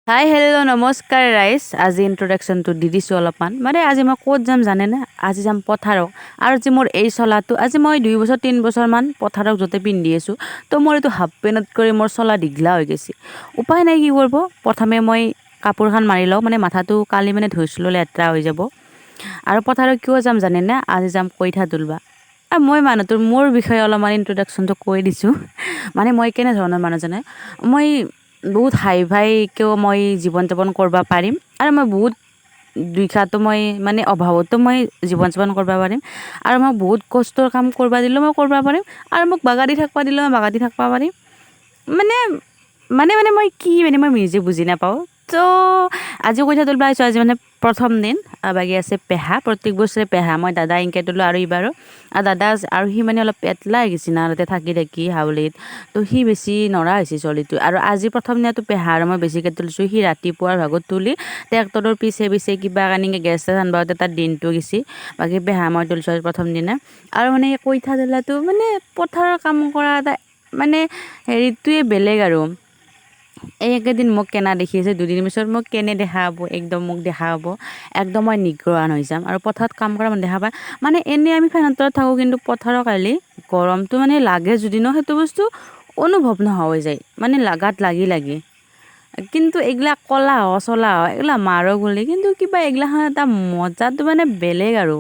Hi hello' নমস্কাৰ ৰাইজ। আজি ইন্ট্ৰডাকশ্যনটো দি দিছোঁ অলপমান। মানে আজি মই ক'ত যাম জানেনে? আজি যাম পথাৰক। আৰু যে মোৰ এই চলাটো আজি মই 2 বছৰ 3 বছৰমান পথাৰক য'তে পিন্ধি আছোঁ, তো মোৰ এইটো হাফ পেণ্টত কৰি মোৰ চলা দীঘলা হৈ গৈছে। উপায় নাই, কি কৰিব? প্ৰথমে মই কাপোৰখন মাৰি লওঁ, মানে মাথাটো কালি মানে ধুইছিলোঁ, লেতেৰা হৈ যাব। আৰু পথাৰত কিয় যাম জানেনে? আজি যাম কঠীয়া তুলিব। মই মানুহটোৰ মোৰ বিষয়ে অলপমান ইন্ট্ৰডাকশ্যনটো কৈ দিছোঁ। মানে মই কেনেধৰণৰ মানুহ জানে? মই বহুত হাই ফাইকেও মই জীৱন যাপন কৰিব পাৰিম, আৰু মই বহুত দুখীয়াতো মই মানে অভাৱতো মই জীৱন যাপন কৰিব পাৰিম, আৰু মই বহুত কষ্টৰ কাম কৰিব দিলেও মই কৰিব পাৰিম, আৰু মোক বাগা দি থাকিব দিলেও মই বাগা দি থাকিব পাৰিম। মানে মই কি মই নিজে বুজি নাপাওঁ। তো আজি কঠীয়া তুলিব আহিছোঁ। আজি মানে প্ৰথম দিন। বাকী আছে পেহা, প্ৰত্যেক বছৰে পেহা। মই দাদা ইনকে তোলোঁ আৰু এইবাৰো। আৰু দাদা আৰু সি মানে অলপ পেটলা হৈ গৈছে না, তাতে থাকি থাকি হাউলিত। তো সি বেছি নৰা হৈছে চলিটো। আৰু আজি প্ৰথম দিনাটো পেহা আৰু মই বেছিকৈ তুলিছোঁ। সি ৰাতিপুৱাৰ ভাগত তুলি ট্ৰেক্টৰৰ পিছে পিছে কিবা কানিকে গেছ চেছ আনবাওঁতে তাৰ দিনটো গৈছে। বাকী পেহা মই তুলিছোঁ আজি প্ৰথম দিনা। আৰু মানে কঠীয়া তোলাটো মানে পথাৰৰ কাম কৰা এটা মানে হেৰিটোৱে বেলেগ আৰু। এইকেইদিন মোক কেনে দেখি আছে, 2 দিন পিছত মোক কেনে দেখা হ'ব, একদম মোক দেখা হ'ব একদম মই নিগ্ৰহান হৈ যাম। আৰু পথাৰত কাম কৰা মানুহ দেখা পায়, মানে এনেই আমি ফেনৰ তলত থাকোঁ, কিন্তু পথাৰৰ কালি গৰমটো মানে লাগে যদি ন, সেইটো বস্তু অনুভৱ নোহোৱা হৈ যায়, মানে লাগাত লাগি লাগি। কিন্তু এইগিলা কলা চলা এইগিলা মাৰো গ'লে, কিন্তু কিবা এইগিলাখন এটা মজাটো মানে বেলেগ আৰু।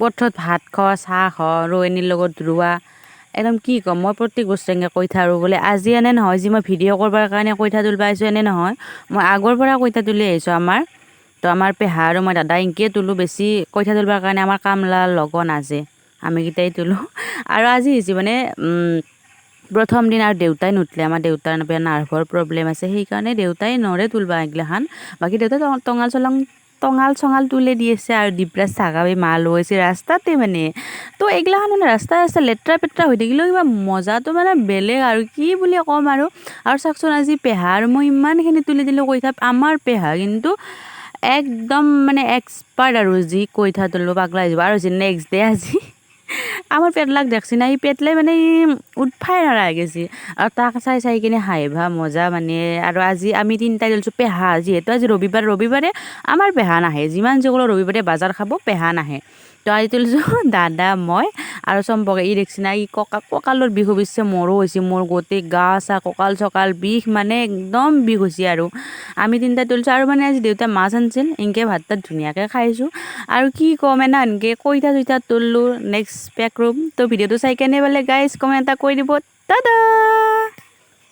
পথাৰত ভাত খোৱা, চাহ খোৱা, ৰোৱনীৰ লগত ৰোৱা, একদম কি ক'ম। মই প্ৰত্যেক বছৰে এনেকৈ কঠীয়া ৰোওঁ বোলে। আজি এনে নহয় যি মই ভিডিঅ' কৰিবৰ কাৰণে কঠীয়া তুলিব আহিছোঁ, এনে নহয়। মই আগৰ পৰা কঠীয়া তুলি আহিছোঁ আমাৰ। তো আমাৰ পেহা আৰু মই দাদা এনেকৈ তোলোঁ। বেছি কঠীয়া তুলিবৰ কাৰণে আমাৰ কামলা লগো নাযায়, আমি কেইটাই তোলোঁ। আৰু আজি হৈছে মানে প্ৰথম দিন, আৰু দেউতাই নুঠিলে। আমাৰ দেউতাৰ নাৰ্ভৰ প্ৰব্লেম আছে, সেইকাৰণে দেউতাই নৰে তুলিব এইগিলাখান। বাকী দেউতাই টঙাল চঙাল তুলি দি আছে, আৰু ডিপৰা চাগাবি মাল লৈছে ৰাস্তাতে মানে। তো এইগিলাখান মানে ৰাস্তা লেতেৰা পেতেৰা হৈ থাকিলেও কিবা মজাটো মানে বেলেগ আৰু, কি বুলি ক'ম আৰু। আৰু চাওকচোন, আজি পেহা আৰু মই ইমানখিনি তুলি দিলোঁ কঠীয়া। আমাৰ পেহা কিন্তু একদম মানে এক্সপাৰ্ট আৰু, যি কঠীয়া তুলিব পাগলা হৈ যাব। আৰু যি নেক্সট ডে আজি আমাৰ পেটলাক দেখছি না, সি পেটলাই মানে উঠফাই নৰা হৈ গৈছে। আৰু তাক চাই চাই কিনে হাঁহিবা মজা মানে। আৰু আজি আমি তিনিটাই তুলিছোঁ। পেহা যিহেতু আজি ৰবিবাৰে আমাৰ পেহা নাহে। যিমান যি ক'লেও ৰবিবাৰে বাজাৰ খাব, পেহা নাহে। তো আজি তুলিছোঁ দাদা, মই আৰু চম্পকে। ই দেখছি না, ই কঁকালৰ বিষ হৈছে, মোৰো হৈছে। মোৰ গোটেই গা চা কঁকাল চকাল বিষ, মানে একদম বিষ হৈছে। আৰু আমি তিনিটাই তুলিছোঁ। আৰু মানে আজি দেউতাই মাছ আনিছিল, এনেকৈ ভাত তাত ধুনীয়াকৈ খাইছোঁ। আৰু কি ক'ম, এনেকৈ কঠীয়া চঠীয়া তুলিলোঁ। Next pack room. তো ভিডিঅ'টো চাই কেনে বোলে গাইজ কমেণ্ট এটা কৰি দিব। দাদা।